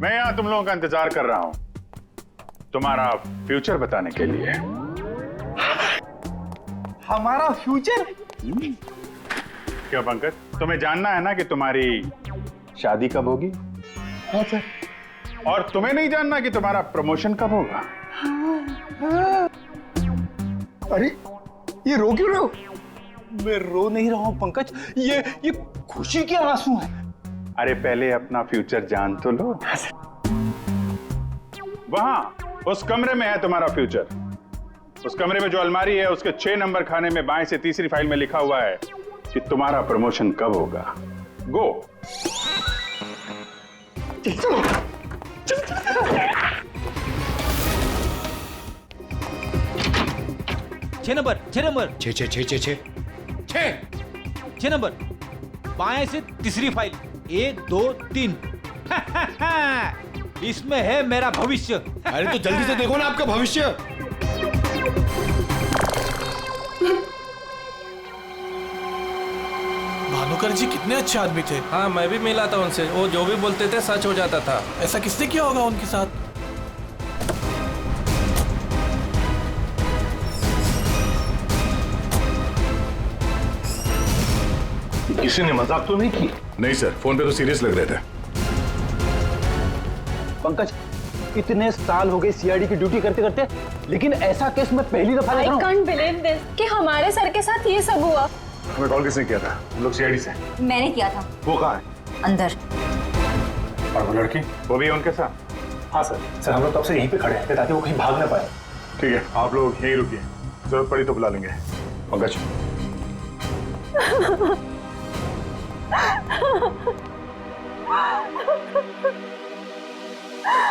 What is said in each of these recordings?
मैं यहाँ तुम लोगों का इंतजार कर रहा हूँ तुम्हारा फ्यूचर बताने के लिए। हमारा फ्यूचर? क्यों पंकज, तुम्हें जानना है ना कि तुम्हारी शादी कब होगी? हाँ सर। और तुम्हें नहीं जानना कि तुम्हारा प्रमोशन कब होगा? अरे ये रो क्यों रहे हो? मैं रो नहीं रहा हूं पंकज, ये खुशी के आंसू हैं। अरे पहले अपना फ्यूचर जान तो लो। वहां उस कमरे में है तुम्हारा फ्यूचर। उस कमरे में जो अलमारी है उसके 6 नंबर खाने में बाएं से तीसरी फाइल में लिखा हुआ है कि तुम्हारा प्रमोशन कब होगा। गो। छह नंबर 6 नंबर बाएं से तीसरी फाइल 1 2 3। इसमें है मेरा भविष्य। अरे तो जल्दी से देखो ना आपका भविष्य। भानुकर जी कितने अच्छे आदमी थे। हाँ, मैं भी मिला था उनसे। वो जो भी बोलते थे सच हो जाता था। ऐसा किसने किया होगा उनके साथ? किसी ने मजाक तो नहीं की? नहीं सर, फोन पे तो सीरियस लग रहे थे। पंकज, इतने साल हो गए सीआईडी की ड्यूटी करते करते, लेकिन ऐसा केस मैं पहली दफा देख रहा हूं। I can't believe this कि हमारे सर के साथ ये सब हुआ। हमें कॉल किसने किया था? हम लोग सीआईडी से। मैंने किया था। वो कहाँ है? अंदर। और वो लड़की? वो भी उनके साथ? हाँ सर हम लोग तब से यहीं पे खड़े हैं ताकि वो कहीं भाग ना पाए। ठीक है, आप लोग यहीं रुकिए, जरूरत पड़ी तो बुला लेंगे। पंकज।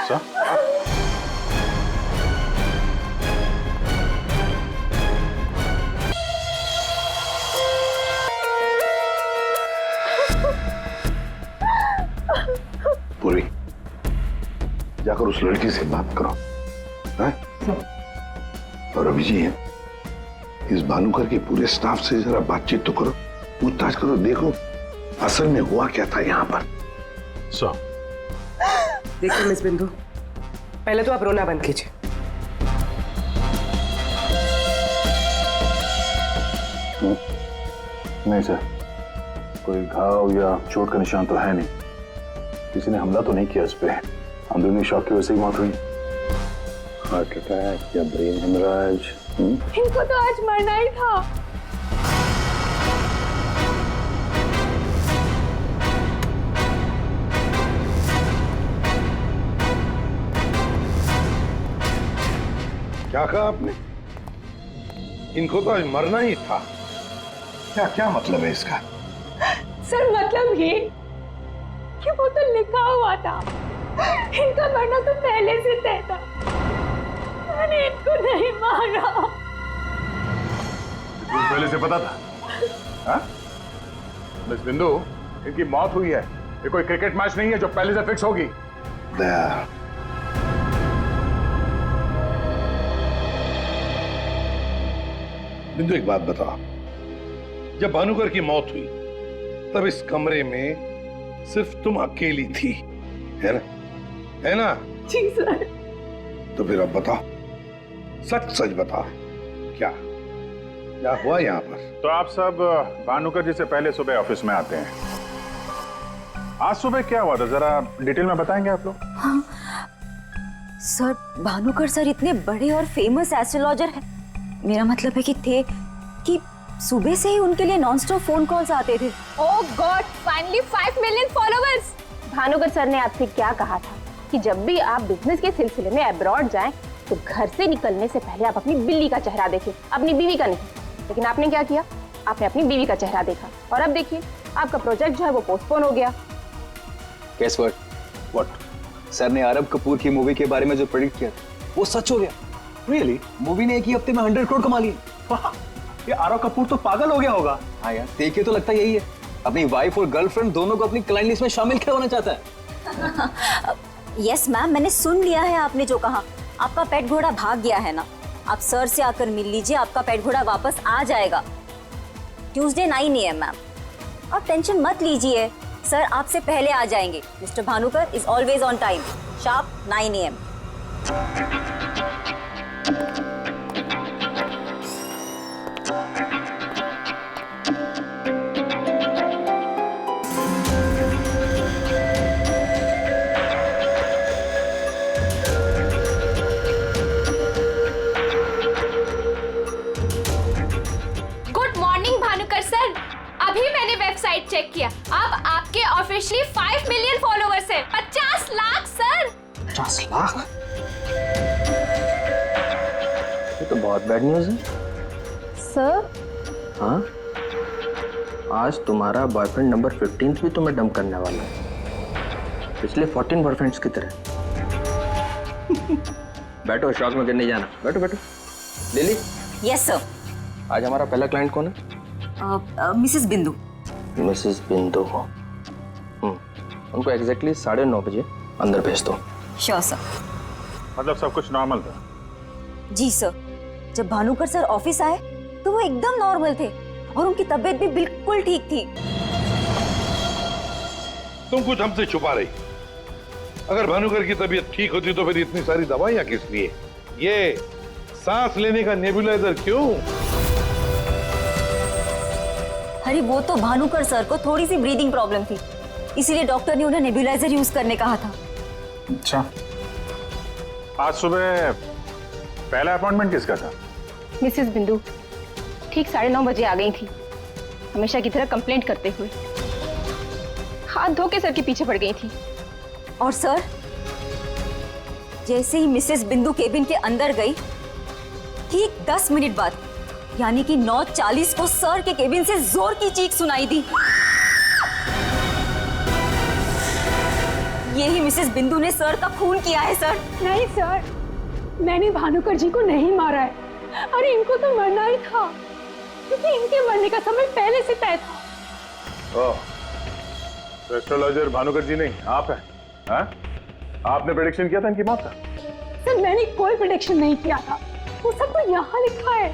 सर? पूरी जाकर उस लड़की से बात करो, हैं? और अभी जी इस भानुकर के पूरे स्टाफ से जरा बातचीत तो करो, पूछताछ करो, देखो असल में हुआ क्या था यहाँ पर। सर देखिए मिस बिंदु, पहले तो आप रोना बंद कीजिए। नहीं सर, कोई घाव या चोट का निशान तो है नहीं। किसी ने हमला तो नहीं किया इस पे। अंदरूनी शॉक की वजह से ही मौत हुई। हार्ट अटैक या ब्रेन हेमराज? इनको तो आज मरना ही था। क्या कहा आपने? इनको तो आज मरना ही था। क्या क्या मतलब है इसका? सर मतलब ये कि वो तो लिखा हुआ था, इनका मरना तो पहले से तय था। मैंने इनको नहीं मारा। पहले से पता था? हाँ? मिस बिंदु, इनकी मौत हुई है। ये कोई क्रिकेट मैच नहीं है जो पहले से फिक्स होगी। दया, बिंदु एक बात बताओ, जब भानुकर की मौत हुई तब इस कमरे में सिर्फ तुम अकेली थी, है ना? है ना? जी सर। तो फिर अब बताओ, सच सच बताओ, क्या क्या हुआ यहाँ पर? तो आप सब भानुकर जी से पहले सुबह ऑफिस में आते हैं। आज सुबह क्या हुआ था, जरा डिटेल में बताएंगे आप लोग? हाँ सर, भानुकर सर इतने बड़े और फेमस एस्ट्रोलॉजर हैं। मेरा मतलब है कि सुबह से ही उनके लिए नॉनस्टॉप फोन कॉल्स आते थे। Oh God, finally 5 million followers. Bhanukar sir ने आपसे क्या कहा था कि जब भी आप बिजनेस के सिलसिले में अब्रॉड जाएं तो घर से निकलने से पहले आप अपनी बिल्ली का चेहरा देखें, अपनी बीवी का नहीं। लेकिन आपने क्या किया? आपने अपनी बीवी का चेहरा देखा और अब देखिए आपका प्रोजेक्ट जो है वो पोस्टपोन हो गया। Guess what? सर ने आरब कपूर की मूवी के बारे में जो प्रेडिक्ट किया था वो सच हो गया। Really? मूवी ने एक ही हफ्ते में 100 करोड़ कमा लिए। ये आरव कपूर तो पागल हो गया होगा। हाँ यार, देखिए तो लगता यही है। अपनी वाइफ और गर्लफ्रेंड दोनों को अपनी क्लाइंट लिस्ट में शामिल करवाना चाहता है। यस मैम, मैंने सुन लिया है आपने जो कहा। आपका पेट घोड़ा भाग गया है ना, आप सर से आकर मिल लीजिए, आपका पेट घोड़ा वापस आ जाएगा। Tuesday 9 AM ma'am. आप टेंशन मत लीजिए, सर आपसे पहले आ जाएंगे। Mister Bhanukar is always on time. sharp 9 AM. Good morning Bhanukar sir. अभी मैंने वेबसाइट चेक किया, अब आपके ऑफिशियली 5 मिलियन फॉलोअर्स हैं। 50 लाख सर। 50 लाख? ये तो बहुत बैड न्यूज है। सर हाँ, आज तुम्हारा बॉयफ्रेंड नंबर 15 भी तुम्हें डंप करने वाला है, पिछले 14 बॉयफ्रेंड्स की तरह। बैठो, शॉक में गिरने जाना। बैठो बैठो। Lily, Yes sir. आज हमारा पहला क्लाइंट कौन है? मिसेस बिंदु। मिसेस बिंदु को उनको एग्जैक्टली 9:30 बजे अंदर भेज दो। Sure sir. मतलब सब कुछ नॉर्मल था? जी सर, जब भानुकर सर ऑफिस आए तो वो एकदम नॉर्मल थे और उनकी तबीयत भी बिल्कुल ठीक थी। तुम कुछ हमसे छुपा रही। अगर भानुकर की तबीयत ठीक होती तो फिर इतनी सारी दवाइयां किस लिए? ये सांस लेने का नेबुलाइजर क्यों? अरे वो तो भानुकर सर को थोड़ी सी ब्रीदिंग प्रॉब्लम थी, इसीलिए डॉक्टर ने उन्हें नेबुलाइजर यूज करने कहा था। अच्छा, आज सुबह पहला अपॉइंटमेंट किसका था? मिसेस बिंदु ठीक 9:30 बजे आ गई थी, हमेशा की तरह कंप्लेंट करते हुए। हाथ धो के सर के पीछे पड़ गई थी। और सर, जैसे ही मिसेस बिंदु केबिन के अंदर गई, ठीक 10 मिनट बाद यानी कि 9:40 को सर के केबिन से जोर की चीख सुनाई दी। यही मिसेस बिंदु ने सर का खून किया है सर। नहीं सर, मैंने भानुकर जी को नहीं मारा है। अरे इनको तो मरना ही था, क्योंकि इनके मरने का समय पहले से तय था। ओह, तो एस्ट्रोलॉजर भानुकर जी नहीं, आप हैं? हाँ? आपने प्रेडिक्शन किया था इनकी मौत का? सर मैंने कोई प्रेडिक्शन नहीं किया था, वो सब तो यहाँ लिखा है।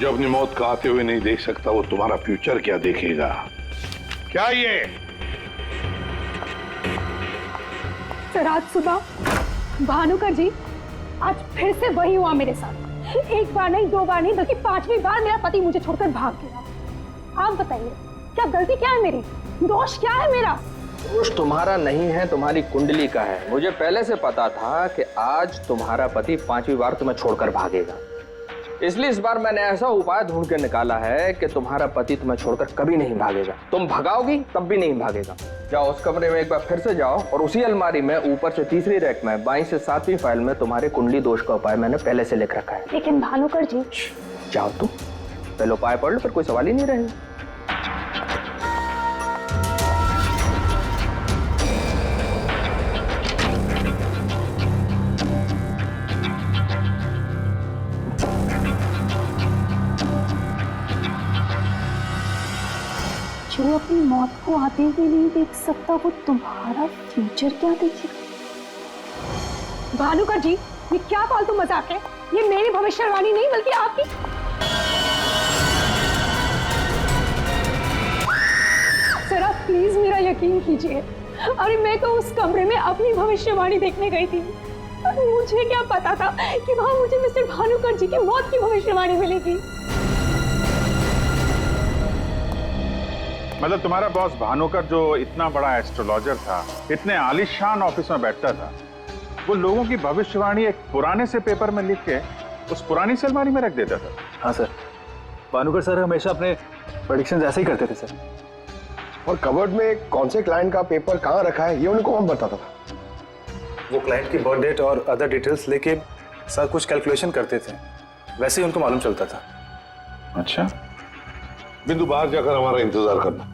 जो अपनी मौत का आते हुए नहीं देख सकता, वो तुम्हारा फ्यूचर क्या देखेगा? क्या ये? सर आज सुबह भानुकर जी, आज फिर से वही हुआ मेरे साथ। एक बार नहीं, 2 बार नहीं, बल्कि 5वीं बार मेरा पति मुझे छोड़कर भाग गया। आप बताइए, क्या गलती क्या है मेरी? दोष क्या है मेरा? दोष तुम्हारा नहीं है, तुम्हारी कुंडली का है। मुझे पहले से पता था कि आज तुम्हारा पति 5वीं बार तुम्हें छोड़कर भागेगा, इसलिए इस बार मैंने ऐसा उपाय ढूंढ के निकाला है कि तुम्हारा पति तुम्हें छोड़कर कभी नहीं भागेगा। तुम भगाओगी तब भी नहीं भागेगा। जाओ उस कमरे में एक बार फिर से जाओ, और उसी अलमारी में ऊपर से 3री रैक में 22 से 7वीं फाइल में तुम्हारे कुंडली दोष का उपाय मैंने पहले से लिख रखा है। लेकिन भानुकर जी। जाओ तुम पहले उपाय पढ़ लो, फिर कोई सवाल ही नहीं रहेगा। जो अपनी मौत को आते हुए नहीं देख सकता, वो तुम्हारा फ्यूचर क्या देखेगा? भानुकर जी, ये क्या फालतू मजाक है? ये मेरी भविष्यवाणी नहीं, बल्कि आपकी। सर आप प्लीज मेरा यकीन कीजिए। अरे मैं तो उस कमरे में अपनी भविष्यवाणी देखने गई थी। मुझे क्या पता था कि वहां मुझे मिस्टर भानुकर जी की मौत की भविष्यवाणी मिलेगी। मतलब तुम्हारा बॉस भानुकर जो इतना बड़ा एस्ट्रोलॉजर था, इतने आलीशान ऑफिस में बैठता था, वो लोगों की भविष्यवाणी एक पुराने से पेपर में लिख के उस पुरानी से अलमारी में रख देता था। हाँ सर, भानुकर सर हमेशा अपने प्रेडिक्शंस ऐसे ही करते थे सर। और कवर्ड में कौन से क्लाइंट का पेपर कहाँ रखा है, ये उनको कौन बताता था? वो क्लाइंट की बर्थ डेट और अदर डिटेल्स लेके सर कुछ कैलकुलेशन करते थे, वैसे ही उनको मालूम चलता था। अच्छा, बिंदु बाहर जाकर हमारा इंतजार करना।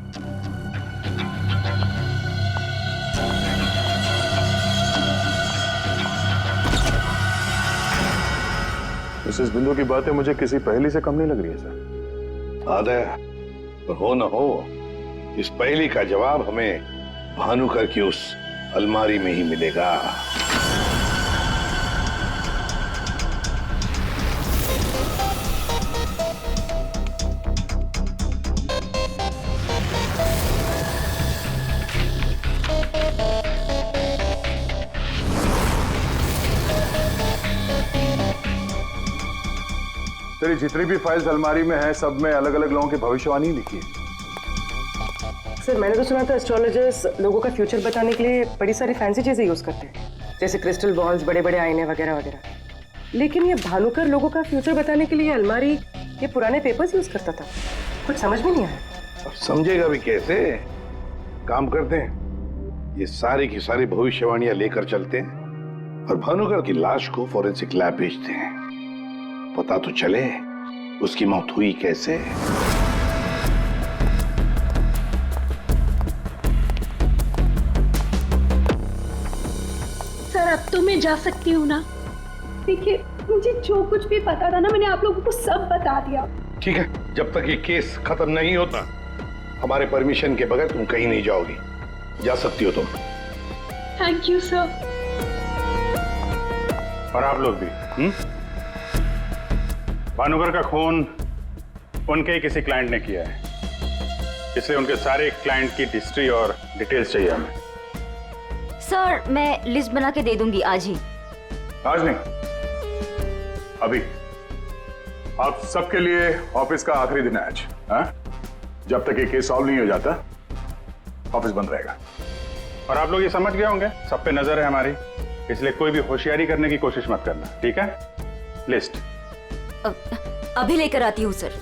मिसेस बिंदु की बातें मुझे किसी पहेली से कम नहीं लग रही है सर। आदय, पर हो न हो, इस पहेली का जवाब हमें भानुकर की उस अलमारी में ही मिलेगा। तेरी जितनी भी फाइल्स अलमारी में है सब में अलग अलग लोगों की भविष्यवाणी लिखी है। सर मैंने तो सुना था एस्ट्रोलॉजर्स लोगों का फ्यूचर बताने के लिए बड़ी सारी फैंसी चीजें यूज करते हैं, जैसे क्रिस्टल बॉल्स, बड़े बड़े आईने वगैरह वगैरह। लेकिन ये भानुकर लोगों का फ्यूचर बताने के लिए अलमारी ये पुराने पेपर्स यूज करता था, कुछ समझ में नहीं आया। अब समझेगा भी कैसे? काम करते हैं, ये सारी की सारी भविष्यवाणियां लेकर चलते हैं और भानुकर की लाश को फॉरेंसिक लैब भेजते हैं। पता तो चले उसकी मौत हुई कैसे। सर अब तो मैं जा सकती हूँ ना? देखिए मुझे जो कुछ भी पता था ना मैंने आप लोगों को सब बता दिया। ठीक है, जब तक ये केस खत्म नहीं होता हमारे परमिशन के बगैर तुम कहीं नहीं जाओगी। जा सकती हो तुम। Thank you sir. और आप लोग भी। भानुकर का खून उनके ही किसी क्लाइंट ने किया है, इसलिए उनके सारे क्लाइंट की हिस्ट्री और डिटेल्स चाहिए हमें। सर मैं लिस्ट बना के दे दूंगी आज ही। आज नहीं, अभी। आप सबके लिए ऑफिस का आखिरी दिन है आज। हाँ? जब तक ये केस सॉल्व नहीं हो जाता ऑफिस बंद रहेगा। और आप लोग ये समझ गए होंगे सब पे नजर है हमारी, इसलिए कोई भी होशियारी करने की कोशिश मत करना, ठीक है? लिस्ट अभी लेकर आती हूँ सर।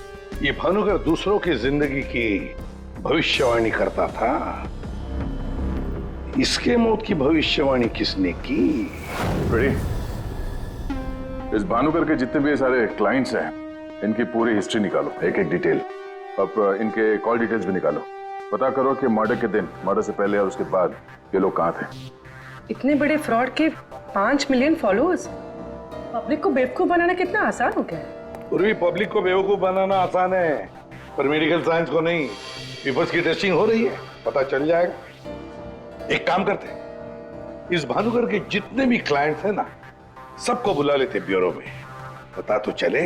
ये भानुकर दूसरों की जिंदगी की भविष्यवाणी करता था, इसके मौत की भविष्यवाणी किसने की? इस भानुकर के जितने भी सारे क्लाइंट्स हैं इनकी पूरी हिस्ट्री निकालो, एक एक डिटेल। अब इनके कॉल डिटेल्स भी निकालो। पता करो कि मर्डर के दिन, मर्डर से पहले और उसके बाद ये लोग कहाँ थे। इतने बड़े फ्रॉड के 5 मिलियन फॉलोअर्स, पब्लिक को बेवकूफ बनाना कितना आसान हो गया है। पूरी पब्लिक को बेवकूफ बनाना आसान है, पर मेडिकल साइंस को नहीं। पेपर्स की टेस्टिंग हो रही है, पता चल जाएगा। एक काम करते हैं, इस भानुकर के जितने भी क्लाइंट्स हैं ना सबको बुला लेते ब्यूरो में। पता तो चले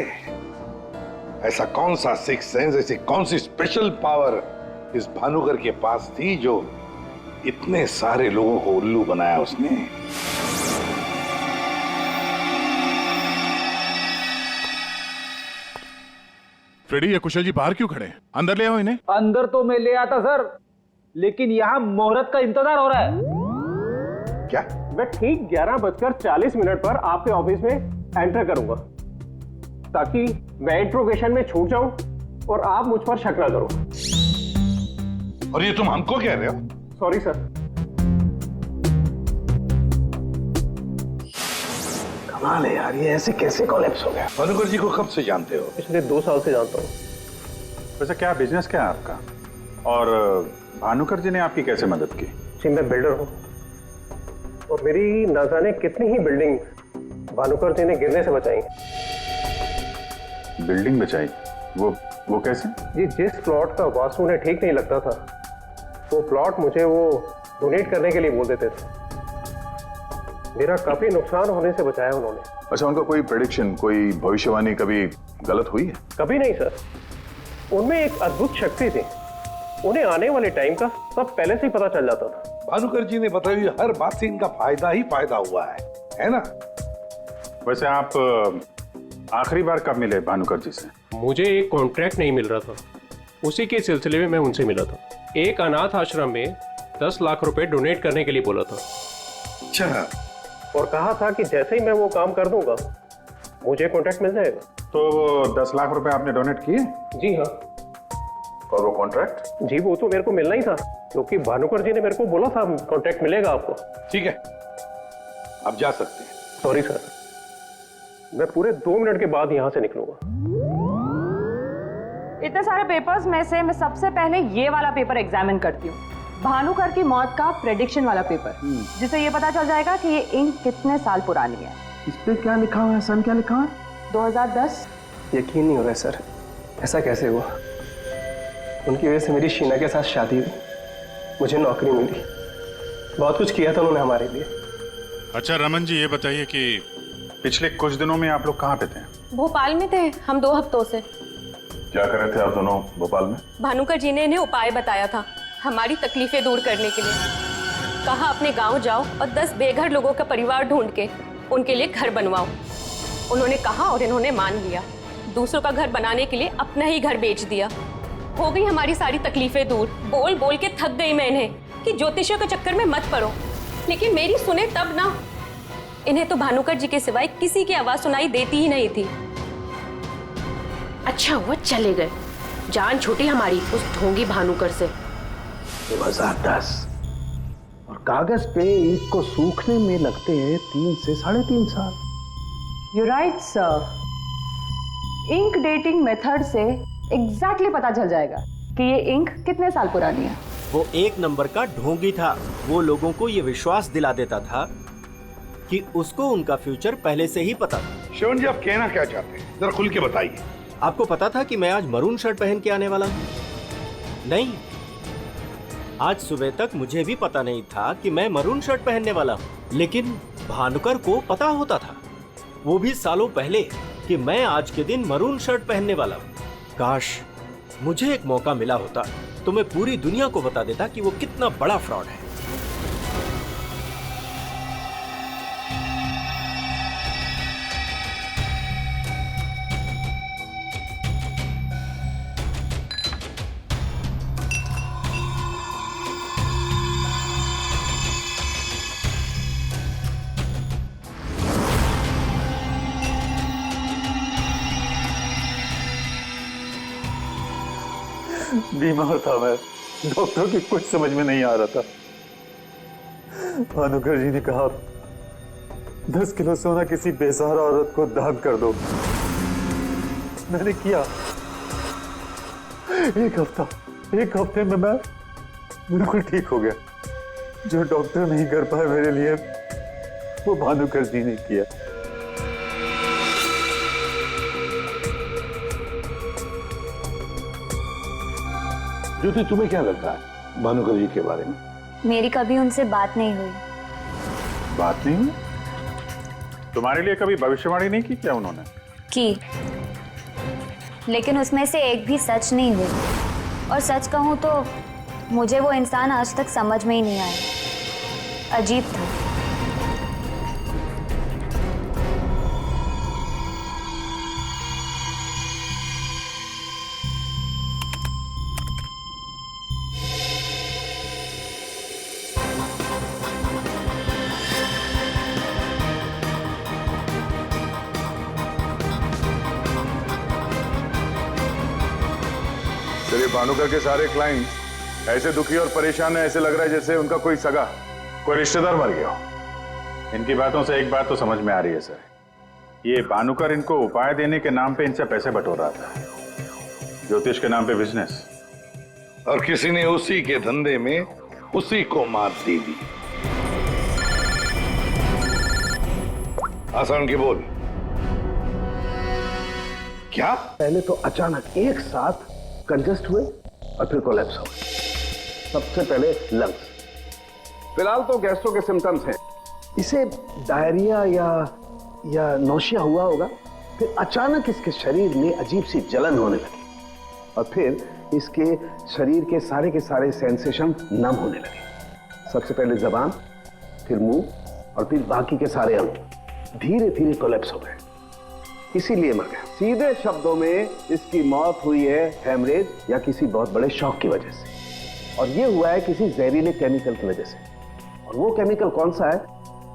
ऐसा कौन सा सिक्स सेंस, ऐसी कौन सी स्पेशल पावर इस भानुकर के पास थी जो इतने सारे लोगों को उल्लू बनाया उसने। फ्रेडी, ये कुशल जी बाहर क्यों खड़े हैं? अंदर ले आओ इन्हें। अंदर तो मैं ले आता सर, लेकिन यहाँ मुहूर्त का इंतजार हो रहा है। क्या? मैं ठीक 11:40 पर आपके ऑफिस में एंटर करूंगा, ताकि मैं इंट्रोगेशन में छूट जाऊं और आप मुझ पर शक ना करो। और ये तुम हमको कह रहे हो? Sorry sir. कमाल है यार, ये ऐसे कैसे कोलैप्स हो गया? भानुकर जी को कब से जानते हो? पिछले 2 साल से जानता हूँ। वैसे क्या बिजनेस क्या है आपका, और भानुकर जी ने आपकी कैसे मदद की? जी मैं बिल्डर हूँ और मेरी ना जाने कितनी ही बिल्डिंग भानुकर जी ने गिरने से बचाई। बिल्डिंग बचाई? वो कैसे? जी जिस प्लॉट का वास्तु उन्हें ठीक नहीं लगता था, वो प्लॉट मुझे वो डोनेट करने के लिए बोल देते थे। मेरा काफी नुकसान होने से बचाया उन्होंने। अच्छा, उनका कोई प्रेडिक्शन, कोई भविष्यवाणी कभी गलत हुई है? कभी नहीं सर, उनमें एक अद्भुत शक्ति थी, उन्हें आने वाले टाइम का सब पहले से ही पता चल जाता था। भानुकर जी ने बताई हुई हर बात से इनका फायदा ही फायदा हुआ है ना? वैसे आप आखिरी बार कब मिले भानुकर जी से? मुझे एक कॉन्ट्रैक्ट नहीं मिल रहा था, उसी के सिलसिले में मैं उनसे मिला था। एक अनाथ आश्रम में 10 लाख रुपए डोनेट करने के लिए बोला था। अच्छा। और कहा था कि जैसे ही मैं वो काम कर दूंगा मुझे कॉन्ट्रैक्ट मिल जाएगा। तो 10 लाख रुपए आपने डोनेट किए? जी हाँ। और वो कॉन्ट्रैक्ट? जी वो तो मेरे को मिलना ही था, क्योंकि भानुकर जी ने मेरे को बोला था कॉन्ट्रैक्ट मिलेगा आपको। ठीक है, अब जा सकते हैं। सॉरी सर, मैं पूरे 2 मिनट के बाद यहाँ से निकलूंगा। इतने सारे पेपर्स में से मैं सबसे पहले ये वाला पेपर एग्जामिन करती हूँ, भानुकर की मौत का प्रेडिक्शन वाला पेपर, जिससे ये पता चल जाएगा कि ये इंक कितने साल पुरानी है। इस पे क्या लिखा हुआ है? सन क्या लिखा है? 2010। यकीन नहीं हो रहा है सर, ऐसा कैसे हुआ? उनकी वजह से मेरी शीना के साथ शादी हुई, मुझे नौकरी मिली, बहुत कुछ किया था उन्होंने हमारे लिए। अच्छा रमन जी, ये बताइए कि पिछले कुछ दिनों में आप लोग कहाँ पे थे? भोपाल में थे हम 2 हफ्तों से। क्या कर रहे थे आप दोनों भोपाल में? भानुकर जी ने इन्हें उपाय बताया था हमारी तकलीफें दूर करने के लिए। कहा अपने गांव जाओ और 10 बेघर लोगों का परिवार ढूंढ के उनके लिए घर बनवाओ। उन्होंने कहा और इन्होंने मान लिया। दूसरों का घर बनाने के लिए अपना ही घर बेच दिया। हो गई हमारी सारी तकलीफें दूर। बोल बोल के थक गई मैं इन्हें कि ज्योतिषियों के चक्कर में मत पड़ो, लेकिन मेरी सुने तब ना। इन्हें तो भानुकर जी के सिवाय किसी की आवाज सुनाई देती ही नहीं थी। अच्छा हुआ चले गए, जान छूटी हमारी उस ढोंगी भानुकर से। 2010 और कागज पे ईंट को सूखने में लगते हैं 3 से 3.5 साल। You right sir. Ink dating method से एग्जैक्टली पता चल जाएगा कि ये इंक कितने साल पुरानी है। वो एक नंबर का ढोंगी था। वो लोगों को ये विश्वास दिला देता था कि उसको उनका फ्यूचर पहले से ही पता था। श्रवण जी, आप कहना क्या चाहते हैं, जरा खुल के बताइए। आपको पता था कि मैं आज मरून शर्ट पहन के आने वाला हूँ? नहीं, आज सुबह तक मुझे भी पता नहीं था कि मैं मरून शर्ट पहनने वाला हूँ, लेकिन भानुकर को पता होता था, वो भी सालों पहले, कि मैं आज के दिन मरून शर्ट पहनने वाला हूँ। काश मुझे एक मौका मिला होता तो मैं पूरी दुनिया को बता देता कि वो कितना बड़ा फ्रॉड है। बीमार था मैं, डॉक्टर की कुछ समझ में नहीं आ रहा था। भानुकर जी ने कहा 10 किलो सोना किसी बेसहारा औरत को दान कर दो। मैंने किया। एक हफ्ते में मैं बिल्कुल ठीक हो गया। जो डॉक्टर नहीं कर पाए मेरे लिए, वो भानुकर जी ने किया। ज्योति, तुम्हें क्या लगता है भानुकर जी के बारे में? मेरी कभी उनसे बात नहीं हुई। बात नहीं हुई? तुम्हारे लिए कभी भविष्यवाणी नहीं की क्या उन्होंने? की, लेकिन उसमें से एक भी सच नहीं हुई। और सच कहूं तो मुझे वो इंसान आज तक समझ में ही नहीं आया। अजीब था। चलिए, भानुकर के सारे क्लाइंट ऐसे दुखी और परेशान है, ऐसे लग रहा है जैसे उनका कोई सगा, कोई रिश्तेदार मर गया हो। इनकी बातों से एक बात तो समझ में आ रही है सर, ये भानुकर इनको उपाय देने के नाम पे इनसे पैसे बटोर रहा था, ज्योतिष के नाम पे बिजनेस, और किसी ने उसी के धंधे में उसी को मात दे दी। आसान की बोल। क्या? पहले तो अचानक एक साथ कंजस्ट हुए और फिर कोलैप्स हो गए। सबसे पहले लंग्स। फिलहाल तो गैस्ट्रो के सिम्टम्स हैं। इसे डायरिया या नौशिया हुआ होगा। फिर अचानक इसके शरीर में अजीब सी जलन होने लगी और फिर इसके शरीर के सारे सेंसेशन नम होने लगे। सबसे पहले जबान, फिर मुंह और फिर बाकी के सारे अंग धीरे धीरे कोलैप्स हो गए। इसीलिए मर गया। सीधे शब्दों में इसकी मौत हुई है हेमरेज या किसी बहुत बड़े शॉक की वजह से, और ये हुआ है किसी जहरीले केमिकल की वजह से। और वो केमिकल कौन सा है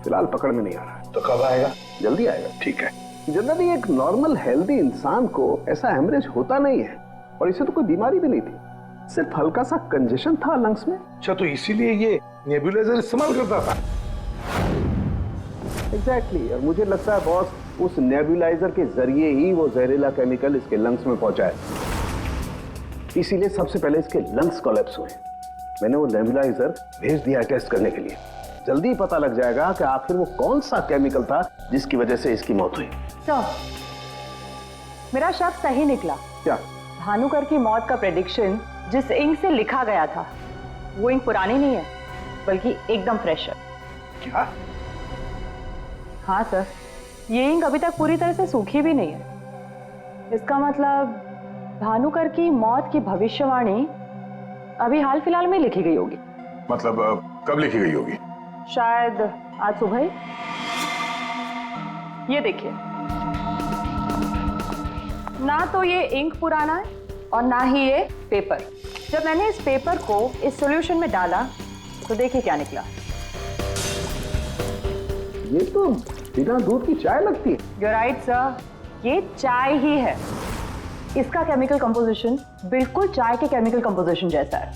फिलहाल पकड़ में नहीं आ रहा है। तो कब आएगा? जल्दी आएगा। ठीक है। जनरली एक नॉर्मल हेल्दी इंसान को ऐसा हेमरेज होता नहीं है, और इसे तो कोई बीमारी भी नहीं थी, सिर्फ हल्का सा कंजेशन था लंग्स में। अच्छा, तो इसीलिए ये नेबुलाइजर इस्तेमाल करता था। एग्जैक्टली। और मुझे लगता है बॉस, उस नेबुलाइजर के जरिए ही वो जहरीला केमिकल इसके लंग्स में पहुंचा है। इसीलिए सबसे पहले इसके लंग्स कोलैप्स हुए। मैंने वो नेबुलाइजर भेज दिया टेस्ट करने के लिए। जल्दी पता लग जाएगा कि आखिर वो कौन सा केमिकल था जिसकी वजह से इसकी मौत हुई। सर, मेरा शक सही निकला। क्या? भानुकर की मौत का प्रेडिक्शन जिस इंक से लिखा गया था, वो इंक पुरानी नहीं है, बल्कि एकदम फ्रेश है। क्या? हाँ सर, ये इंक अभी तक पूरी तरह से सूखी भी नहीं है। इसका मतलब भानुकर की मौत की भविष्यवाणी अभी हाल फिलहाल में लिखी गई होगी। मतलब कब लिखी गई होगी? शायद आज सुबह ही। ये देखिए, ना तो ये इंक पुराना है और ना ही ये पेपर। जब मैंने इस पेपर को इस सॉल्यूशन में डाला तो देखिए क्या निकला। ये तो बिना दूध की चाय लगती है। You're right, sir. ये चाय ही है। इसका केमिकल कंपोजिशन बिल्कुल चाय के केमिकल कंपोजिशन जैसा है।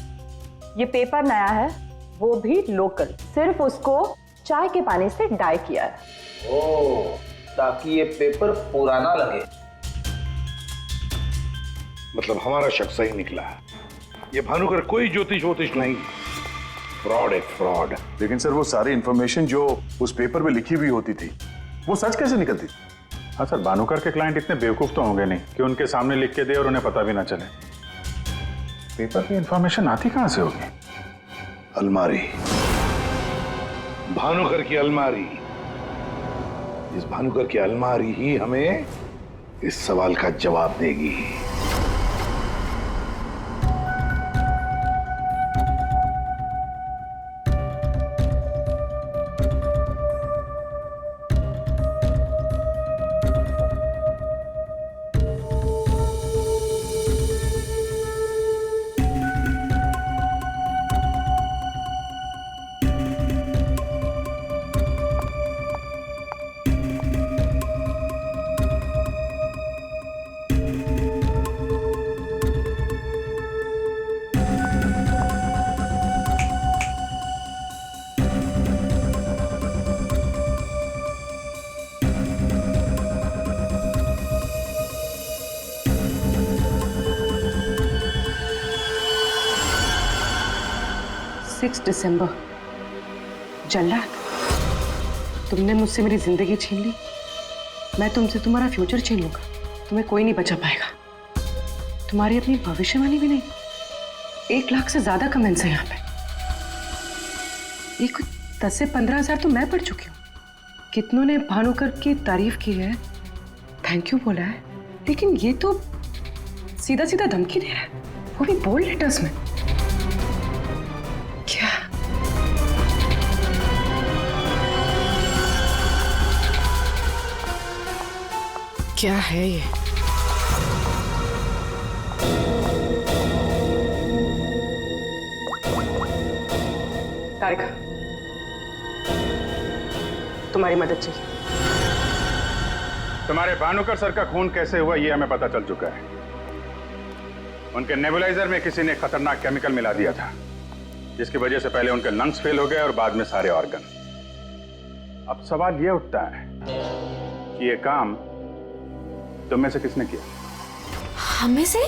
ये पेपर नया है, वो भी लोकल, सिर्फ उसको चाय के पानी से डाई किया है। ओह, ताकि ये पेपर पुराना लगे। मतलब हमारा शक सही निकला है। ये भानुकर कोई ज्योतिष नहीं, फ्रॉड है, फ्रॉड। लेकिन सर वो सारी इंफॉर्मेशन जो उस पेपर में लिखी हुई होती थी वो सच कैसे निकलती? हाँ सर, भानुकर के क्लाइंट इतने बेवकूफ तो होंगे नहीं कि उनके सामने लिख के दे और उन्हें पता भी ना चले। पेपर में इंफॉर्मेशन आती कहां से होगी? अलमारी, भानुकर की अलमारी। इस भानुकर की अलमारी ही हमें इस सवाल का जवाब देगी। दिसंबर। जल्लाद, तुमने मुझसे मेरी जिंदगी छीन ली, मैं तुमसे तुम्हारा फ्यूचर छीन लूंगा। तुम्हें कोई नहीं बचा पाएगा। तुम्हारी अपनी भविष्यवाणी भी नहीं। 1 लाख से ज्यादा कमेंट्स हैं यहाँ पे। ये कुछ 10 से 15 हजार तो मैं पढ़ चुकी हूँ। कितनों ने भानुकर की तारीफ की है, थैंक यू बोला है, लेकिन ये तो सीधा सीधा धमकी दे रहा है, वो भी बोल्ड लेटर्स में। क्या क्या है ये? तारिका, तुम्हारी मदद चाहिए। तुम्हारे भानुकर सर का खून कैसे हुआ ये हमें पता चल चुका है। उनके नेबुलाइजर में किसी ने खतरनाक केमिकल मिला दिया था, जिसकी वजह से पहले उनके लंग्स फेल हो गए और बाद में सारे ऑर्गन। अब सवाल यह उठता है कि ये काम तुम में से किसने किया? हमें से?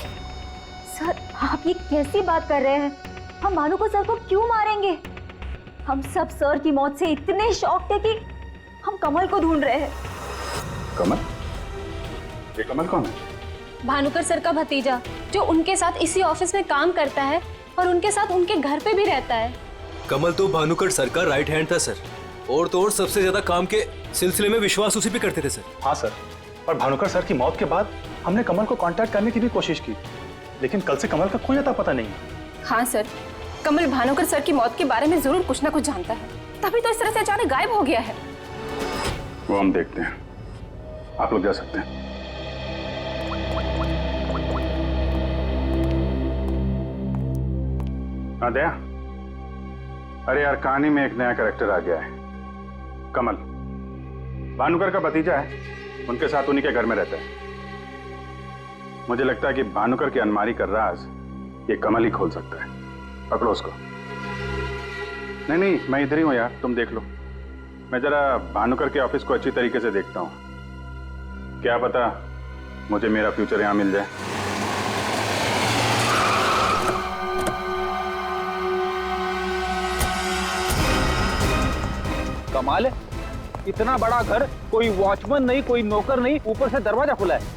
सर, आप ये कैसी बात कर रहे हैं? हम भानुकर सर को क्यों मारेंगे? हम सब सर की मौत से इतने शॉक थे कि हम कमल को ढूंढ रहे हैं। कमल? ये कमल कौन है? भानुकर सर का भतीजा, जो उनके साथ इसी ऑफिस में काम करता है और उनके साथ उनके घर पे भी रहता है। कमल तो भानुकर सर का राइट हैंड था सर, और तो और सबसे ज्यादा काम के सिलसिले में विश्वास उसी पे करते थे सर। हाँ सर, और भानुकर सर की मौत के बाद हमने कमल को कांटेक्ट करने की भी कोशिश की, लेकिन कल से कमल का कोई अता पता नहीं। हाँ सर, कमल भानुकर सर की मौत के बारे में जरूर कुछ ना कुछ जानता है, तभी तो इस तरह से अचानक गायब हो गया है। वो हम देखते हैं, आप लोग जा सकते हैं। हाँ दया, अरे यार, कहानी में एक नया कैरेक्टर आ गया है, कमल। भानुकर का भतीजा है, उनके साथ उन्हीं के घर में रहता है। मुझे लगता है कि भानुकर की अलमारी का राज ये कमल ही खोल सकता है। पकड़ो उसको। नहीं नहीं, मैं इधर ही हूं यार, तुम देख लो। मैं जरा भानुकर के ऑफिस को अच्छी तरीके से देखता हूं, क्या पता मुझे मेरा फ्यूचर यहां मिल जाए। कमाल है, इतना बड़ा घर, कोई वॉचमैन नहीं, कोई नौकर नहीं, ऊपर से दरवाजा खुला है।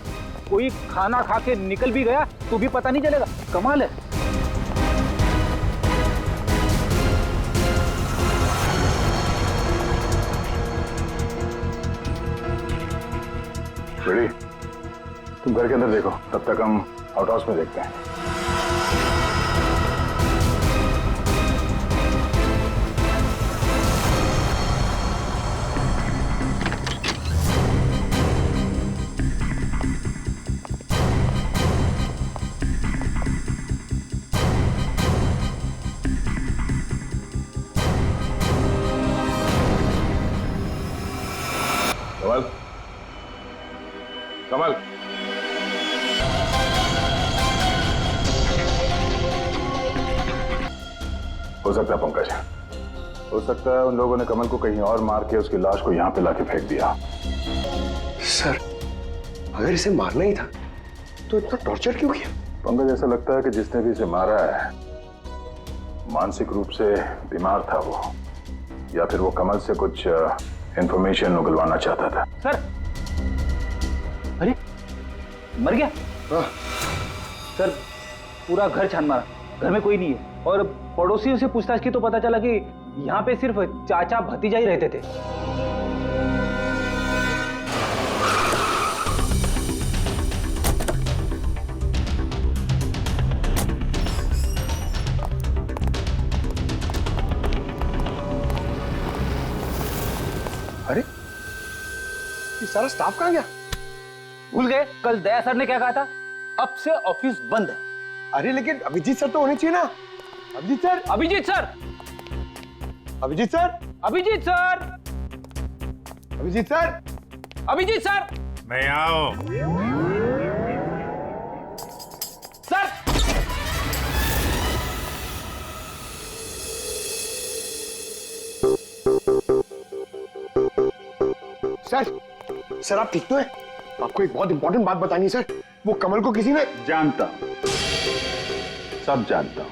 कोई खाना खा के निकल भी गया तो भी पता नहीं चलेगा। कमाल है। रेडी? तुम घर के अंदर देखो, तब तक हम आउट हाउस में देखते हैं। कमल, हो सकता है पंकज, हो सकता है उन लोगों ने कमल को कहीं और मार के उसकी लाश को यहाँ पे लाके फेंक दिया। सर, अगर इसे मारना ही था तो इतना टॉर्चर क्यों किया? पंकज, ऐसा लगता है कि जिसने भी इसे मारा है मानसिक रूप से बीमार था वो, या फिर वो कमल से कुछ इंफॉर्मेशन उगलवाना चाहता था। सर, अरे मर गया? सर, पूरा घर छान मारा, घर में कोई नहीं है, और पड़ोसियों से पूछताछ की तो पता चला कि यहाँ पे सिर्फ चाचा भतीजा ही रहते थे। अरे ये सारा स्टाफ कहाँ गया? भूल गए कल दया सर ने क्या कहा था? अब से ऑफिस बंद है। अरे लेकिन अभिजीत सर तो होने चाहिए ना। Abhijeet sir, Abhijeet sir, Abhijeet sir, Abhijeet sir, Abhijeet sir, Abhijeet sir, मैं आओ। सर, सर आप ठीक तो है? आपको एक बहुत इंपॉर्टेंट बात बतानी है सर। वो कमल को किसी ने... जानता हूं, सब जानता हूं।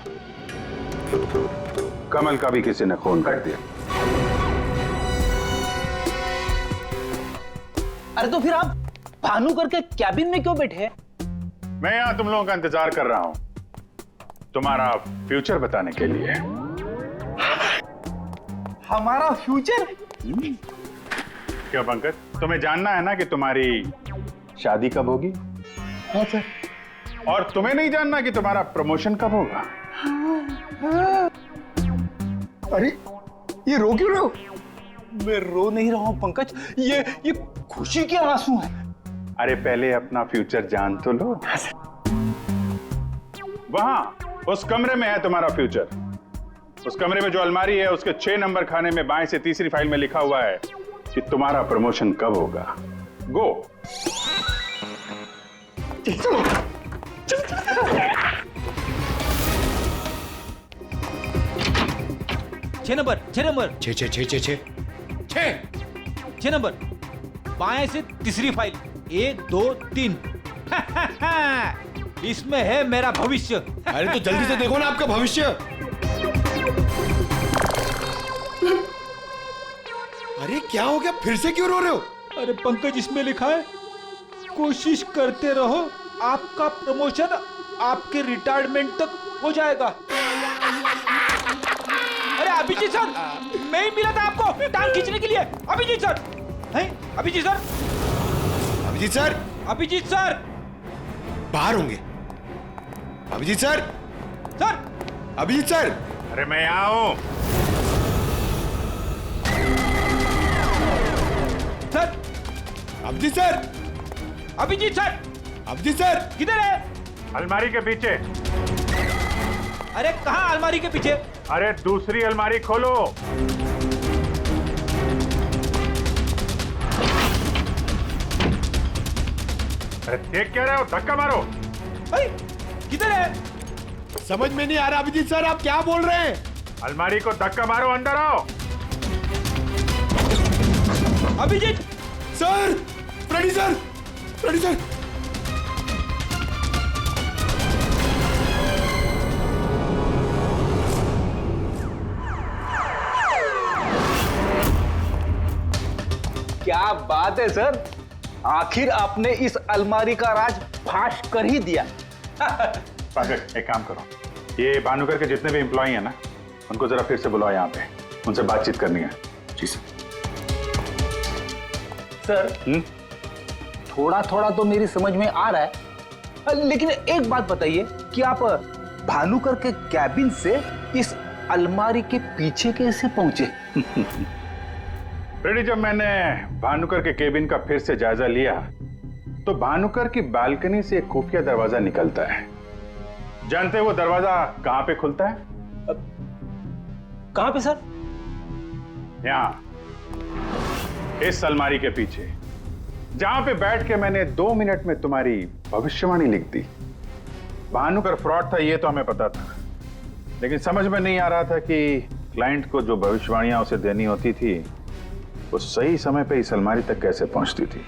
कमल का भी किसी ने खून कर दिया। अरे तो फिर आप भानुकर के कैबिन में क्यों बैठे हैं? मैं यहां तुम लोगों का इंतजार कर रहा हूं, तुम्हारा फ्यूचर बताने के लिए। हमारा फ्यूचर? क्यों पंकज, तुम्हें जानना है ना कि तुम्हारी शादी कब होगी? हाँ सर। और तुम्हें नहीं जानना कि तुम्हारा प्रमोशन कब होगा? अरे ये रो क्यों रहे हो? मैं रो नहीं रहा हूं पंकज, ये खुशी के आंसू हैं। अरे पहले अपना फ्यूचर जान तो लो। वहां उस कमरे में है तुम्हारा फ्यूचर। उस कमरे में जो अलमारी है उसके 6 नंबर खाने में बाएं से तीसरी फाइल में लिखा हुआ है कि तुम्हारा प्रमोशन कब होगा। गो। 6 नंबर, 6 नंबर, 6 नंबर, बाएं से तीसरी फाइल, 1 2 3। इसमें है मेरा भविष्य। अरे तो जल्दी से देखो ना आपका भविष्य। अरे क्या हो गया, फिर से क्यों रो रहे हो? अरे पंकज, इसमें लिखा है कोशिश करते रहो, आपका प्रमोशन आपके रिटायरमेंट तक हो जाएगा। अरे अभिजीत सर, मैं ही मिला था आपको टांग खींचने के लिए। अभिजीत सर, हैं? Abhijeet sir, Abhijeet sir, Abhijeet sir बाहर होंगे। Abhijeet sir, sir, Abhijeet sir. अरे मैं यहाँ हूं। Sir, Abhijeet sir, Abhijeet sir, Abhijeet sir किधर है? अलमारी के पीछे। अरे कहाँ अलमारी के पीछे? अरे दूसरी अलमारी खोलो। अरे देख क्या रहे हो, धक्का मारो। किधर है? समझ में नहीं आ रहा अभिजीत सर, आप क्या बोल रहे हैं? अलमारी को धक्का मारो, अंदर आओ। Abhijeet sir, Freddy sir, Freddy sir. क्या बात है सर, आखिर आपने इस अलमारी का राज फाश कर ही दिया। पंकज, एक काम करो, ये भानुकर के जितने भी एम्प्लॉई हैं ना, उनको जरा फिर से बुलाओ यहाँ पे, उनसे बातचीत करनी है। जी सर। सर, थोड़ा थोड़ा तो मेरी समझ में आ रहा है, लेकिन एक बात बताइए कि आप भानुकर के कैबिन से इस अलमारी के पीछे कैसे पहुंचे? फ्रेडी, जब मैंने भानुकर के केबिन का फिर से जायजा लिया तो भानुकर की बालकनी से एक खुफिया दरवाजा निकलता है। जानते हैं वो दरवाजा कहां पे खुलता है? कहां पे सर? यहां, इस अलमारी के पीछे। जहां पे बैठ के मैंने 2 मिनट में तुम्हारी भविष्यवाणी लिख दी। भानुकर फ्रॉड था ये तो हमें पता था, लेकिन समझ में नहीं आ रहा था कि क्लाइंट को जो भविष्यवाणियां उसे देनी होती थी वो सही समय पे इस अलमारी तक कैसे पहुंचती थी।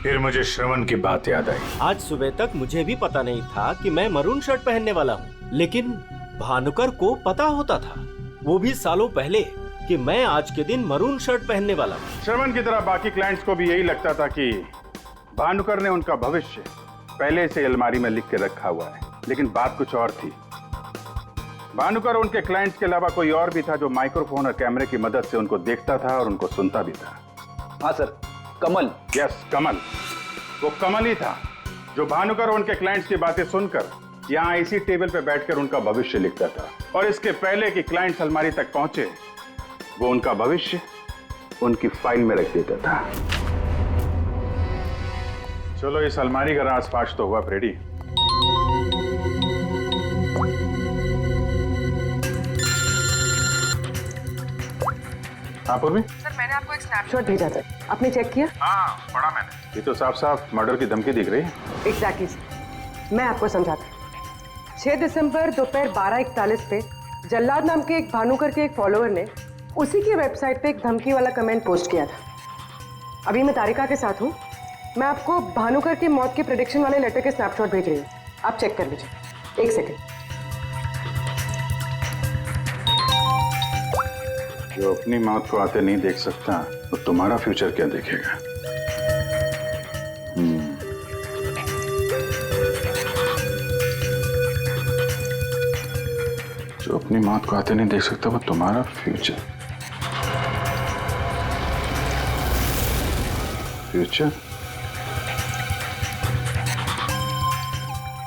फिर मुझे श्रवण की बात याद आई। आज सुबह तक मुझे भी पता नहीं था कि मैं मरून शर्ट पहनने वाला हूँ, लेकिन भानुकर को पता होता था, वो भी सालों पहले, कि मैं आज के दिन मरून शर्ट पहनने वाला हूँ। श्रवण की तरह बाकी क्लाइंट्स को भी यही लगता था कि भानुकर ने उनका भविष्य पहले से अलमारी में लिख के रखा हुआ है, लेकिन बात कुछ और थी। भानुकर उनके क्लाइंट्स के अलावा कोई और भी था जो माइक्रोफोन और कैमरे की मदद से उनको देखता था और उनको सुनता भी था। हाँ सर, कमल। यस, कमल। वो कमल ही था जो भानुकर और उनके क्लाइंट्स की बातें सुनकर यहाँ इसी टेबल पे बैठकर उनका भविष्य लिखता था, और इसके पहले कि क्लाइंट्स अलमारी तक पहुंचे वो उनका भविष्य उनकी फाइल में रख देता था। चलो इस अलमारी का राज फाश तो हुआ फ्रेडी। हाँ पूर्वी? सर मैंने आपको एक स्नैपशॉट भेजा था, आपने चेक किया? हाँ पढ़ा मैंने। ये तो साफ साफ मर्डर की धमकी दिख रही है। एग्जैक्टली सर, मैं आपको समझाता हूँ। 6 दिसंबर दोपहर 12:41 पे जल्लाद नाम के एक भानुकर के एक फॉलोअर ने उसी की वेबसाइट पे एक धमकी वाला कमेंट पोस्ट किया था। अभी मैं तारिका के साथ हूँ, मैं आपको भानुकर की मौत के प्रेडिक्शन वाले लेटर के स्नैपशॉट भेज रही हूँ, आप चेक कर लीजिए। 1 सेकेंड। जो अपनी मौत को आते नहीं देख सकता तो तुम्हारा फ्यूचर क्या देखेगा? जो अपनी मौत को आते नहीं देख सकता वो तुम्हारा फ्यूचर।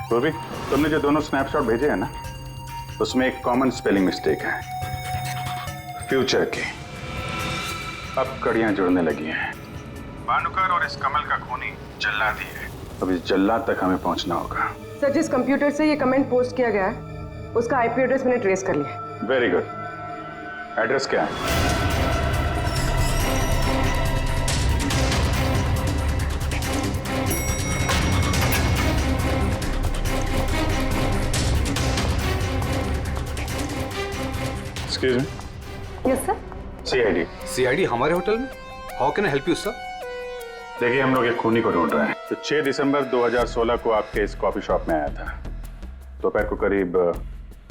पूर्वी, तुमने जो दोनों स्नैपशॉट भेजे हैं ना, उसमें एक कॉमन स्पेलिंग मिस्टेक है, फ्यूचर की। अब कड़ियां जुड़ने लगी हैं। भानुकर और इस कमल का खूनी जल्लाद ही है। अब इस जल्लाद तक हमें पहुंचना होगा। सर जिस कंप्यूटर से ये कमेंट पोस्ट किया गया है उसका आईपी एड्रेस मैंने ट्रेस कर लिया। Very good. एड्रेस क्या है? Excuse me? Yes, sir. CID. CID हमारे होटल में? How can I help you, sir? देखिए हम लोग एक खूनी को ढूंढ रहे हैं। तो 6 दिसंबर 2016 को आपके इस कॉफी शॉप में आया था, दोपहर को करीब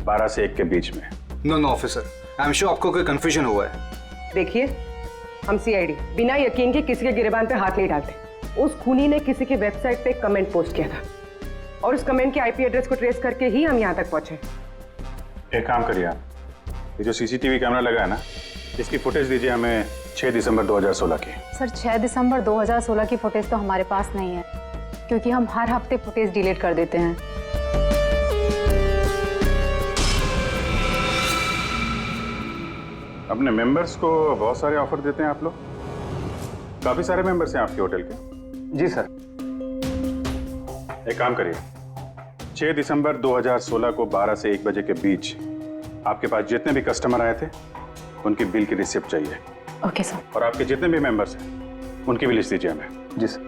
12 से 1 के बीच में। No officer, I am sure आपको कोई कंफ्यूजन हुआ है। देखिए, हम CID बिना यकीन के किसी के गिरेबान पे हाथ नहीं डालते। उस खूनी ने किसी की वेबसाइट पे एक कमेंट पोस्ट किया था और उस कमेंट के आईपी एड्रेस को ट्रेस करके ही हम यहाँ तक पहुंचे। एक काम करिए आप, ये जो CCTV कैमरा लगा है ना, इसकी फुटेज दीजिए हमें 6 दिसंबर 2016 की। सर 6 दिसंबर 2016 की फुटेज तो हमारे पास नहीं है, क्योंकि हम हर हफ्ते फुटेज डिलीट कर देते हैं। अपने मेंबर्स को बहुत सारे ऑफर देते हैं आप लोग? काफी सारे मेंबर्स हैं आपके होटल के? जी सर। एक काम करिए, 6 दिसंबर 2016 को 12 से 1 बजे के बीच आपके पास जितने भी कस्टमर आए थे उनकी बिल की रिसिप्ट चाहिए। Okay sir. और आपके जितने भी मेंबर्स हैं उनकी भी लिस्ट दीजिए हमें। जी सर।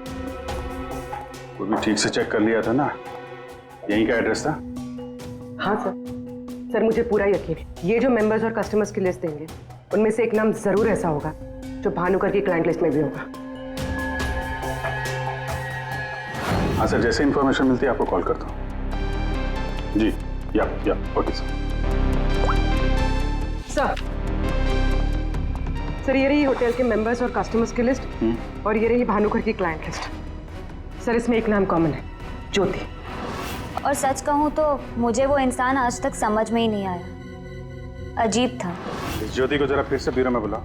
वो भी ठीक से चेक कर लिया था ना? यहीं का एड्रेस था? हाँ सर। सर मुझे पूरा यकीन है ये जो मेंबर्स और कस्टमर्स की लिस्ट देंगे उनमें से एक नाम जरूर ऐसा होगा जो भानुकर की क्लाइंट लिस्ट में भी होगा। हाँ सर, जैसे इंफॉर्मेशन मिलती है आपको कॉल करता हूँ। जी या ओके सर। सर ये रही होटल के मेंबर्स और कस्टमर्स की लिस्ट और ये रही भानुकर की क्लाइंट लिस्ट। सर इसमें एक नाम कॉमन है, ज्योति। और सच कहूँ तो मुझे वो इंसान आज तक समझ में ही नहीं आया, अजीब था। इस ज्योति को जरा फिर से ब्यूरो में बुलाओ,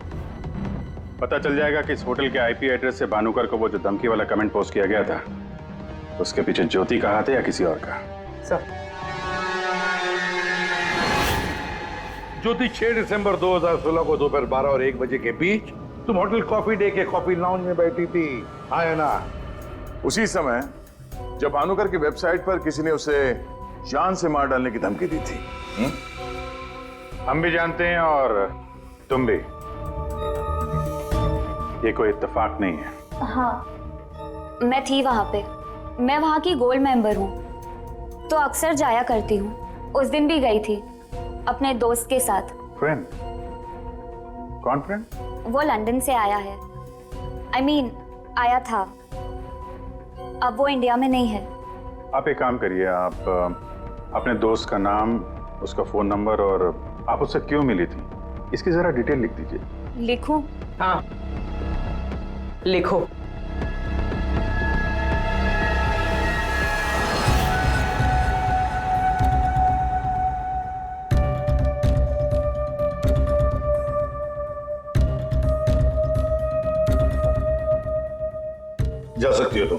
पता चल जाएगा कि इस होटल के आईपी एड्रेस से भानुकर को वो जो धमकी वाला कमेंट पोस्ट किया गया था उसके पीछे ज्योति का हाथ है या किसी और का। सर ज्योति 6 दिसंबर 2016 को दोपहर 12 और 1 बजे के बीच तुम होटल कॉफी डे के कॉफी लाउंज में बैठी थी, हाँ ना? उसी समय जब भानुकर की वेबसाइट पर किसी ने उसे जान से मार डालने की धमकी दी थी। हम भी जानते हैं और तुम भी। ये कोई इत्तेफाक नहीं है। हाँ, मैं थी वहाँ पे। मैं वहाँ की गोल्ड मेंबर हूँ, तो अक्सर जाया करती हूँ। उस दिन भी गई थी अपने दोस्त के साथ। फ्रेंड? कौन फ्रेंड? वो लंदन से आया है। I mean, आया था। अब वो इंडिया में नहीं है। आप एक काम करिए, आप अपने दोस्त का नाम, उसका फोन नंबर और आप उससे क्यों मिली थी, इसकी जरा डिटेल लिख दीजिए। लिखूं? हाँ, लिखो। जा सकती हो तुम।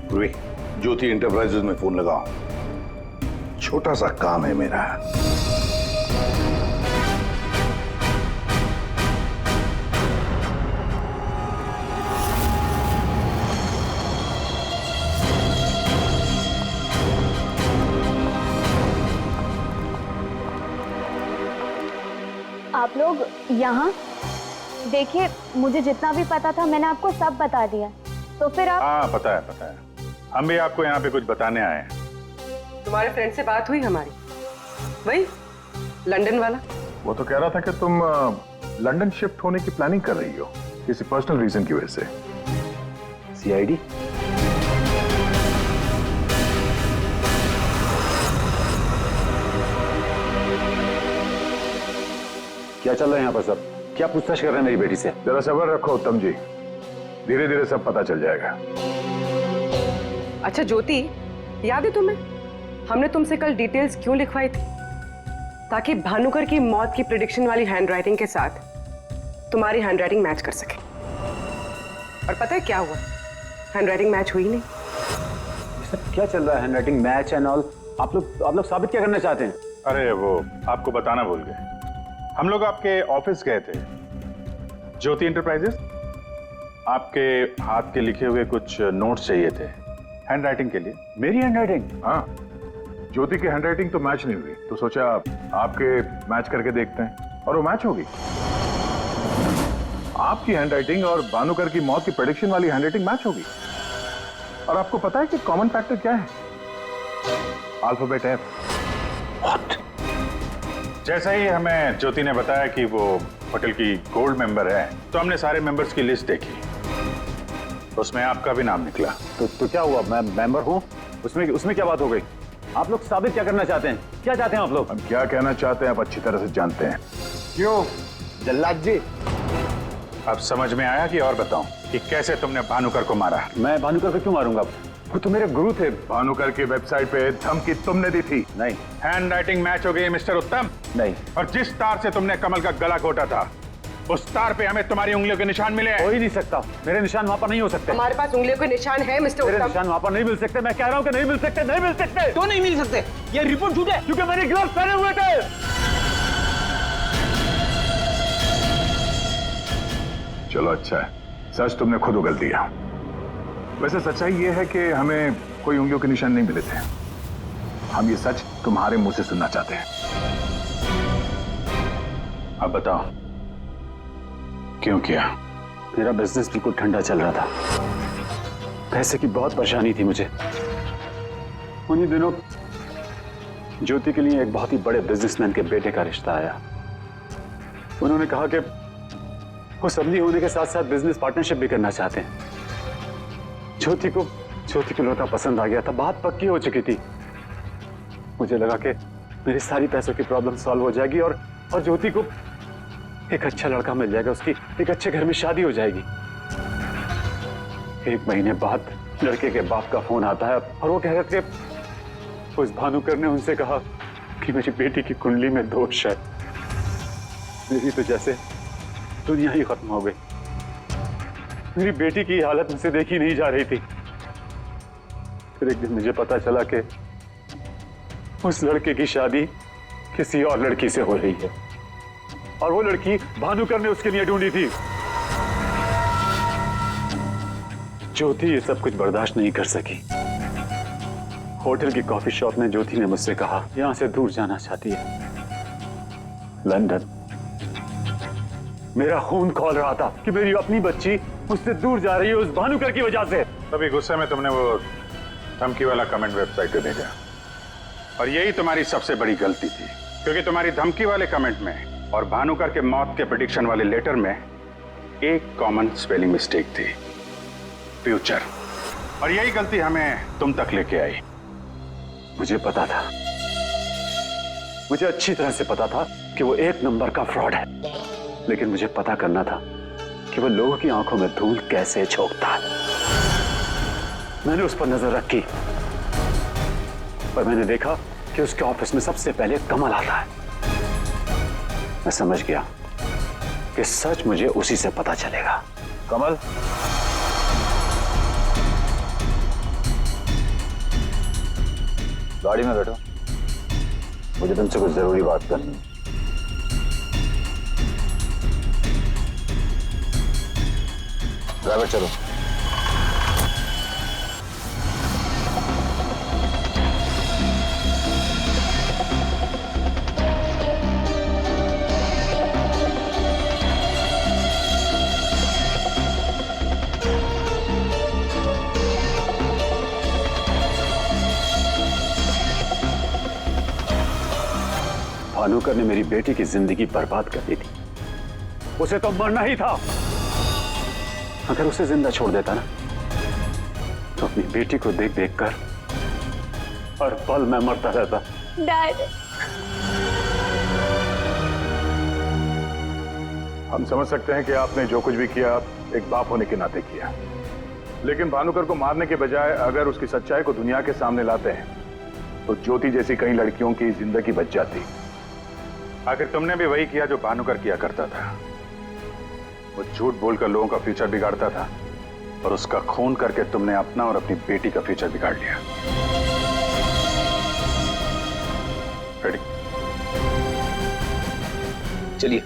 पूर्वी, ज्योति इंटरप्राइजेज में फोन लगाओ, छोटा सा काम है मेरा। आप लोग यहाँ देखिए, मुझे जितना भी पता था मैंने आपको सब बता दिया। तो फिर आप? हाँ, पता है पता है, हम भी आपको यहाँ पे कुछ बताने आए हैं। तुम्हारे फ्रेंड से बात हुई हमारी, वही लंदन वाला। वो तो कह रहा था कि तुम लंदन शिफ्ट होने की प्लानिंग कर रही हो किसी पर्सनल रीजन की वजह से। सीआईडी? क्या चल रहा है यहाँ पर सब? क्या पूछताछ कर रहे हैं मेरी बेटी से? जरा सब्र रखो उत्तम जी, धीरे धीरे सब पता चल जाएगा। अच्छा ज्योति, याद है तुम्हें हमने तुमसे कल डिटेल्स क्यों लिखवाई थी? ताकि भानुकर की मौत की प्रेडिक्शन वाली हैंडराइटिंग के साथ तुम्हारी हैंडराइटिंग मैच कर सके। और पता है क्या हुआ? हैंडराइटिंग मैच हुई नहीं। सब क्या चल रहा है? Handwriting match and all? आप लोग साबित क्या करना चाहते हैं? अरे वो आपको बताना भूल गए, हम लोग आपके ऑफिस गए थे, ज्योति इंटरप्राइजेस। आपके हाथ के लिखे हुए कुछ नोट्स चाहिए थे हैंडराइटिंग के लिए। मेरी हैंडराइटिंग? हाँ, ज्योति की हैंडराइटिंग तो मैच नहीं हुई, तो सोचा आपके मैच करके देखते हैं, और वो मैच होगी। आपकी हैंडराइटिंग और भानुकर की मौत की प्रेडिक्शन वाली हैंडराइटिंग मैच होगी। और आपको पता है कि कॉमन फैक्टर क्या है? Alphabet F. What? जैसा ही हमें ज्योति ने बताया कि वो होटल की गोल्ड मेंबर है, तो हमने सारे मेंबर्स की लिस्ट देखी, उसमें आपका भी नाम निकला। तो क्या हुआ? मैं मेंबर हूँ, उसमें क्या बात हो गई? आप लोग साबित क्या करना चाहते हैं? क्या चाहते हैं आप लोग? हम क्या कहना चाहते हैं आप अच्छी तरह से जानते हैं। क्यों जल्लाद जी? अब समझ में आया कि और बताऊं कि कैसे तुमने भानुकर को मारा? मैं भानुकर को क्यों मारूंगा? वो तो मेरे गुरु थे। भानुकर की वेबसाइट पे धमकी तुमने दी थी। नहीं। हैंडराइटिंग मैच हो गई मिस्टर उत्तम? नहीं। और जिस तार से तुमने कमल का गला घोटा था, उस तार पे हमें तुम्हारी उंगलियों के निशान मिले हैं। हो ही नहीं सकता, मेरे निशान वहां पर नहीं हो सकते। हमारे पास उंगलियों के निशान है मिस्टर उत्तम। मेरे निशान वहां पर नहीं मिल सकते। मैं कह रहा हूं कि नहीं मिल सकते, नहीं मिल सकते। क्यों नहीं मिल सकते? ये रिपोर्ट झूठ है। क्योंकि मैंने ग्लव्स पहने हुए थे। चलो अच्छा है, सच तुमने खुद उगल दिया। वैसे सच्चाई ये है कि हमें कोई उंगलियों के निशान नहीं मिले थे। हम ये सच तुम्हारे मुंह से सुनना चाहते हैं। अब बताओ क्यों किया? मेरा बिजनेस बिल्कुल ठंडा चल रहा था, पैसे की बहुत परेशानी थी मुझे। उन्हीं दिनों ज्योति के लिए एक बहुत ही बड़े बिजनेसमैन के बेटे का रिश्ता आया। उन्होंने कहा कि वो सबनी होने के साथ साथ बिजनेस पार्टनरशिप भी करना चाहते हैं। ज्योति को लड़का पसंद आ गया था, बात पक्की हो चुकी थी। मुझे लगा कि मेरी सारी पैसों की प्रॉब्लम सॉल्व हो जाएगी और ज्योति को एक अच्छा लड़का मिल जाएगा, उसकी एक अच्छे घर में शादी हो जाएगी। 1 महीने बाद लड़के के बाप का फोन आता है और वो कह रहे थे उस भानुकर ने उनसे कहा कि मेरी बेटी की कुंडली में दोष है। मेरी तो जैसे दुनिया ही खत्म हो गई। मेरी बेटी की हालत मुझसे देखी नहीं जा रही थी। फिर एक दिन मुझे पता चला कि उस लड़के की शादी किसी और लड़की से हो रही है और वो लड़की भानुकर ने उसके लिए ढूंढी थी। ज्योति ये सब कुछ बर्दाश्त नहीं कर सकी होटल की कॉफी शॉप में ज्योति ने मुझसे कहा यहां से दूर जाना चाहती है, लंदन। मेरा खून खौल रहा था कि मेरी अपनी बच्ची मुझसे दूर जा रही है उस भानुकर की वजह से। तभी गुस्से में तुमने वो धमकी वाला कमेंट वेबसाइट पे भेजा, और यही तुम्हारी सबसे बड़ी गलती थी, क्योंकि तुम्हारी धमकी वाले कमेंट में और भानुकर के मौत के प्रेडिक्शन वाले लेटर में एक कॉमन स्पेलिंग मिस्टेक थी, फ्यूचर। और यही गलती हमें तुम तक लेके आई। मुझे पता था, मुझे अच्छी तरह से पता था कि वो एक नंबर का फ्रॉड है, लेकिन मुझे पता करना था कि वो लोगों की आंखों में धूल कैसे झोंकता है। मैंने उस पर नजर रखी, पर मैंने देखा कि उसके ऑफिस में सबसे पहले कमल आता है। मैं समझ गया कि सच मुझे उसी से पता चलेगा। कमल, गाड़ी में बैठो, मुझे तुमसे कुछ जरूरी बात करनी है। ड्राइवर चलो। भानुकर ने मेरी बेटी की जिंदगी बर्बाद कर दी थी। उसे तो मरना ही था। अगर उसे जिंदा छोड़ देता ना, तो अपनी बेटी को देख देख कर हर पल मैं मरता रहता। डैड, हम समझ सकते हैं कि आपने जो कुछ भी किया एक बाप होने के नाते किया, लेकिन भानुकर को मारने के बजाय अगर उसकी सच्चाई को दुनिया के सामने लाते हैं तो ज्योति जैसी कई लड़कियों की जिंदगी बच जाती। आखिर तुमने भी वही किया जो भानुकर किया करता था। वो झूठ बोलकर लोगों का फ्यूचर बिगाड़ता था, और उसका खून करके तुमने अपना और अपनी बेटी का फ्यूचर बिगाड़ लिया। चलिए।